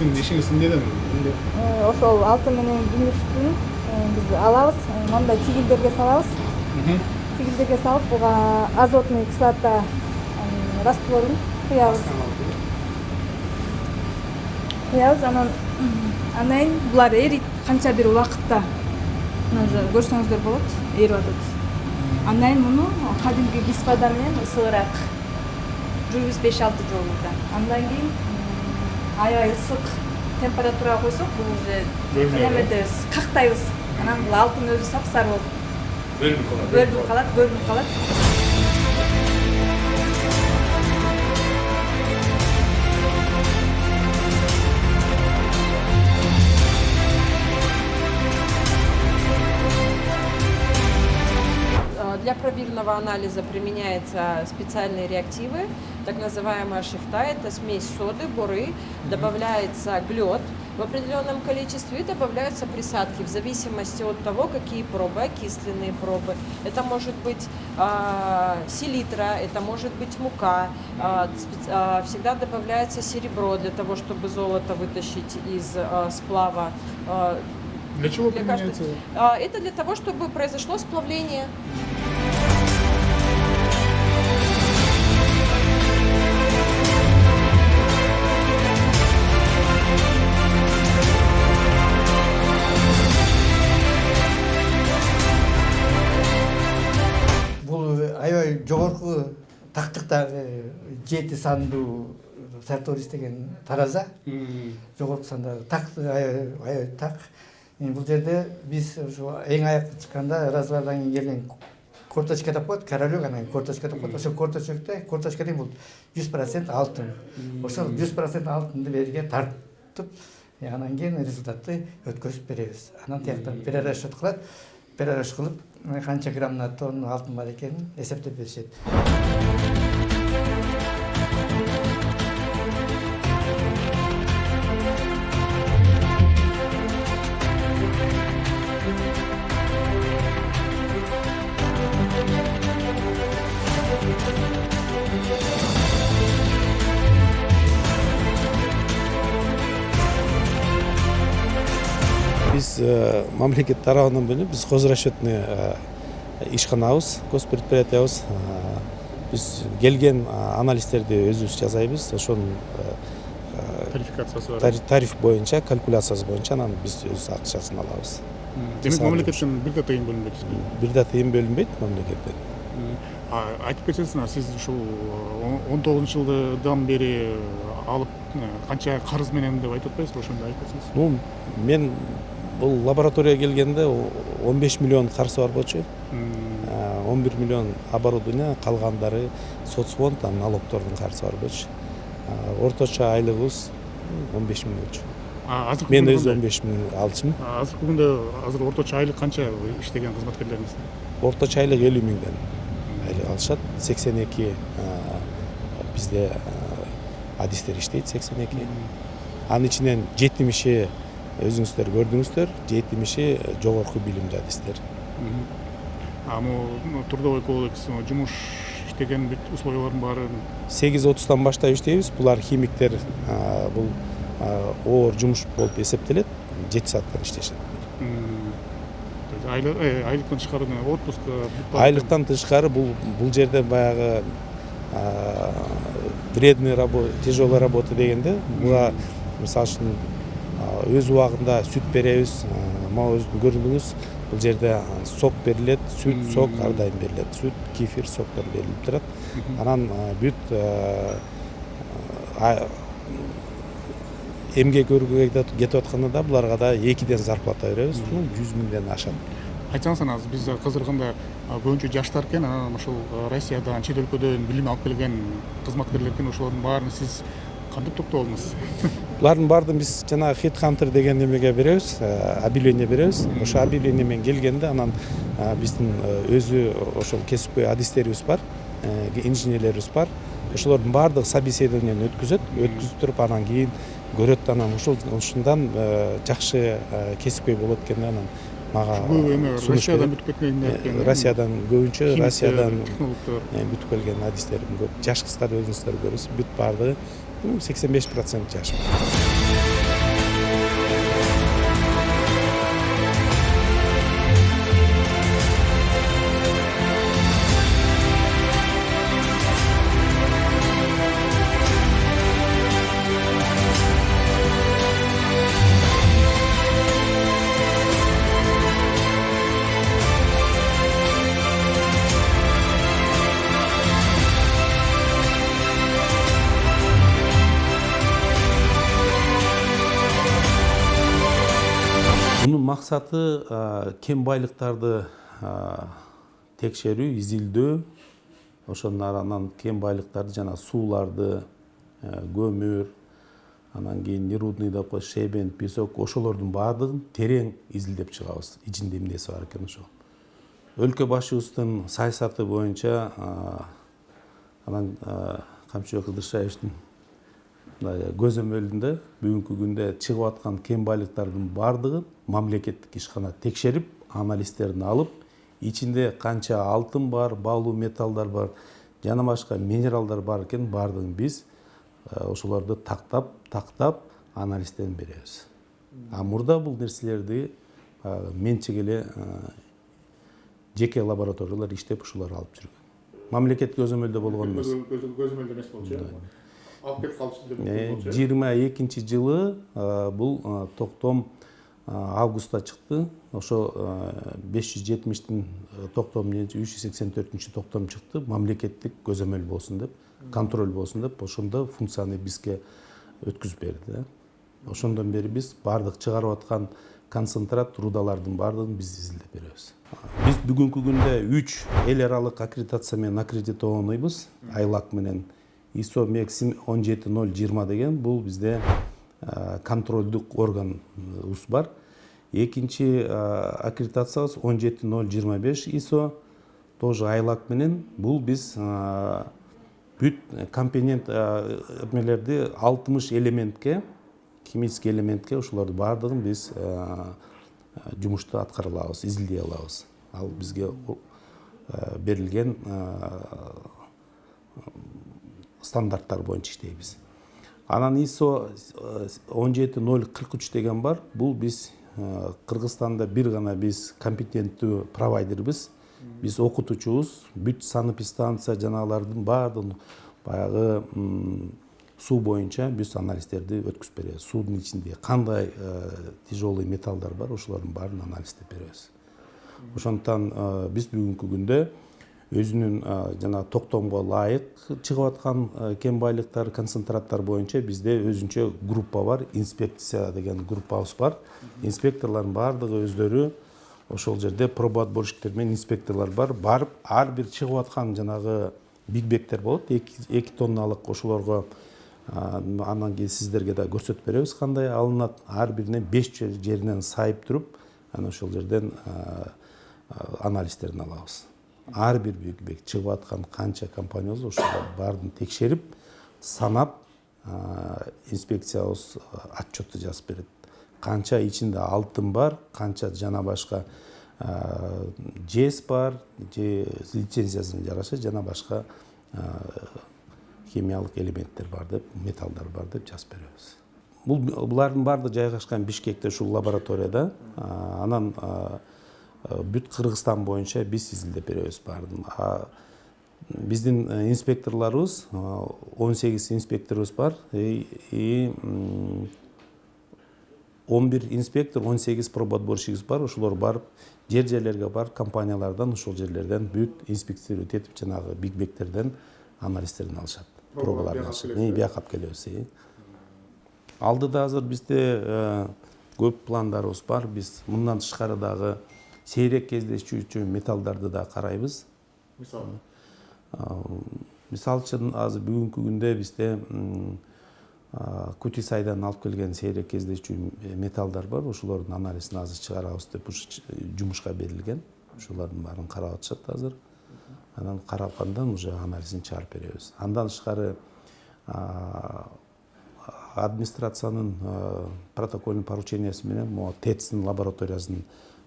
Сиздин ишиңиз эмнеден? Ошол алтын менен күмүштүн биз алабыз, мындай тигилдерге салабыз. Тигилдерге салып, буга азотный кислота растворун куябыз. Анан булар эрийт канча бир убакытта. Мына көрсөңүздөр болот, эрип атат. Андан кийин муну кадимки кислота менен ысыгыраак жүргүз 5-6 жолу. Андан кийин аябай ысык температурага койсок, бул уже эметебиз, кактайбыз. Анан бул алтын өзү сапсары болуп көрүнүп калат. Для пробирного анализа применяются специальные реактивы, так называемая шифта, это смесь соды, боры, добавляется глёд в определенном количестве и добавляются присадки в зависимости от того, какие пробы, окисленные пробы. Это может быть селитра, это может быть мука, всегда добавляется серебро для того, чтобы золото вытащить из сплава. Для чего применяется? Это для того, чтобы произошло сплавление. Бул аябай жогорку тактыктагы 7 сандуу Sartorius деген тараза. Жогорку сандагы такты аябай так. Бул жерде биз ушу эң аякка чыкканда разлардан келген корточка деп коет, королек, анан корточка деп коет. Ошол корточкада бул 100% алтын. Ошол 100% алтынды берге тартып, анан кийин результатты өткөзүп беребиз. Анан тияктан перерасчет кылат. Перерасчет кылып, канча граммна тонна алтын бар экенин эсептеп беришет. Биз мамлекет тарабынан бөлүп, биз хозрасчетный ишканабыз, госпредприятиябыз. Биз келген анализдерди өзүбүз жасайбыз. Ошонун Тарификациясы бар. Тариф боюнча, калькуляциясы боюнча анан биз өз акчасын алабыз. Демек мамлекеттен бир да тыйын бөлүнбөйт. Бир да тыйын бөлүнбөйт мамлекеттен. Айтып кетсеңиз, сиз ушул 19-жылдан бери алып канча карыз менен деп айтып атпайсызбы, ошондо айтып кетсеңиз? Мен бул лабораторияга келгенде 15 миллион карсы бар болчу. 11 миллион оборудование, калгандары соцфонд, налогтордун карсы бар болчу. Орточо айлыгыбыз 15 миллион болчу. Мен өзү 15 миллион алчумун. Азыркы күндө орточо айлык канча иштеген кызматкерлериңиз? Орточо айлык 50 миңден айлык алышат. 82 бизде адистер иштейт, 82. Анын ичинен 70-и өзүңүздөр көрдүңүздөр, 70-и жогорку билимдүү адистер. Трудовой кодекс, жумуш иштеген бүт условиялардын баары 8:30-тан баштап иштейбиз. Булар химиктер, бул оор жумуш болуп эсептелет. 7 сааттан иштешет. Айлыктан тышкары отпуск? Айлыктан тышкары бул жерде баягы вредный работа, тяжелая работа дегенде, буга мисалы үчүн өз убагында сүт беребиз. Мага өзүңүз көрдүңүз, бул жерде сок берилет, сүт, сок ар дайым берилет. Сүт, кефир, соктор берилип турат. Анан бүт эмгек көрүүгө кетип атканда да буларга да 2ден зарплата беребиз. 100 миңден ашат. Айтсаңыз, анан биз кызырганда көбүнчө жаштар экен, анан ошол Россиядан, чет өлкөдөн билим алып келген кызматкерлер экен, ошолордун баарын сиз кантип топтолдуңуз? Булардын баардыгын биз жана Headhunter деген немеге беребиз, объявление беребиз. Ошо объявление менен келгенде анан биздин өзү ошол кесипкөй адистерибиз бар, инженерлерибиз бар. Ошолордун баардыгы собеседованиени өткүзүп туруп анан кийин көрөт, анан ушундан жакшы кесипкөй болот экен, анан мага Россиядан бүтүп кеткендер экен. Россиядан көбүнчө, Россиядан технологдор бүтүп келген адистерим көп. Жаш кыздар өзүңүздөр көрөсүз, бүт баардыгы 85% жаш. максаты кен байлыктарды текшерүү, изилдөө, ошонун аранан кен байлыктарды жана сууларды, көмүр, анан кийин нерудный деп коюш, шебен, песок, ошолордун баардыгын терең изилдеп чыгабыз. Ичинде эмнеси бар экен ошол. Өлкө башчыбыздын саясаты боюнча анан Камчыбек Кыдыршаевичтин көзөмөлүндө бүгүнкү күндө чыгып аткан кен байлыктардын баардыгын мамлекеттик ишкана текшерип, анализтерин алып, ичинде канча алтын бар, баалуу металлдар бар, жана башка минералдар бар экен, баардыгын биз ошолорду тактап анализден беребиз. Мурда бул нерселерди менчик эле жеке лабораториялар иштеп ушулар алып жүргөн. Мамлекет көзөмөлдө болгон эмес. Көзөмөлдө эмес болчу. Алып кетип калышты деп болчу. 22 жылы бул токтом августта чыкты. Ошо 570-тин токтом 384-чү токтом чыкты. Мамлекеттик көзөмөл болсун деп, контроль болсун деп, ошондо функцияны бизге өткүзүп берди. Ошондон бери биз бардык чыгарып аткан концентрат, рудалардын бардыгын биз изилдеп беребиз. Биз бүгүнкү күндө 3 эл аралык аккредитация менен аккредитованныйбыз. Айлак менен ISO Maxim 17020 деген бул бизде контролдук органыбыз бар. Экинчи аккредитациябыз 17025 ISO тоже айлак менен. Бул биз бүт компонент эмелерди 60 элементке, химический элементке ошолорду баардыгын биз жумушту аткара алабыз, изилдей алабыз. Ал бизге берилген стандарттар боюнча иштейбиз. Анан ISO 17043 деген бар. Бул биз Кыргызстанда бир гана биз компетенттүү провайдербиз. Биз окутучубуз, бүт санэпидстанция жанагылардын баардыгын баягы суу боюнча биз анализдерди өткүзүп беребиз. Суунун ичинде кандай тяжелый металлдар бар, ошолордун баарын анализдеп беребиз. Ошондуктан биз бүгүнкү күндө өзүнүн жана токтомго ылайык чыгып аткан кен байлыктар, концентраттар боюнча бизде өзүнчө группа бар, инспекция деген группабыз бар. Инспекторлордун баардыгы өздөрү ошол жерде пробоотборщиктер менен инспекторлор бар. Барып ар бир чыгып аткан жанагы бигбектер болот, 2 тонналык, ошолорго андан кийин сиздерге да көрсөтүп беребиз кандай алынат. Ар биринен 5 жеринен сайып туруп, анан ошол жерден анализдерин алабыз. Ар бир бигбек чыгып аткан канча компания болсо ошолордун баарын текшерип, санап, инспекциябыз отчётту жазып берет. Канча ичинде алтын бар, канча жана башка жез бар, же лицензиясына жараша жана башка химиялык элементтер бар деп, металлдар бар деп жазып беребиз. Булардын баардыгы жайгашкан Бишкекте ушул лабораторияда. Анан бүт Кыргызстан боюнча биз изилдеп беребиз баардыгын. Биздин инспекторлорубуз 18 инспекторубуз бар. 11 инспектор, 18 пробоотборщигибиз бар. Ошолор барып жерлерге барып, компаниялардан, ошол жерлерден бүт инспекциялоо этип, жанагы бигбектерден анализдерин алышат. Пробаларын алышат. Биякап келебиз. Алдыда азыр бизде көп пландарыбыз бар. Биз мындан тышкары дагы сейрек кездешүүчү металлдарды да карайбыз. Мисалы үчүн азыр бүгүнкү күндө бизде Кутисайдан алып келген сейрек кездешүүчү металлдар бар. Ошолордун анализин азыр чыгарабыз деп жумушка берилген. Ошолордун баарын карап атышат азыр. Анан каралгандан уже анализин чыгарып беребиз. Андан тышкары администрациянын протокольный поручениясы менен могу ТЭЦ-тин лабораториясын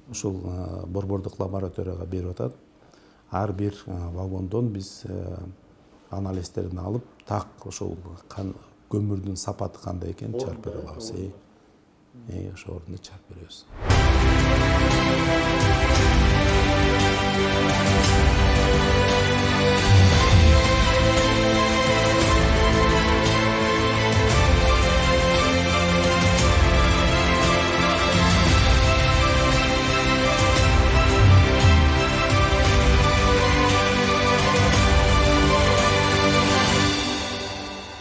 ушул борбордук лабораторияга берип атат. Ар бир вагондон биз анализдерин алып, так ошол көмүрдүн сапаты кандай экенин чыгарып бере алабыз. Ошол ордунда чыгарып беребиз.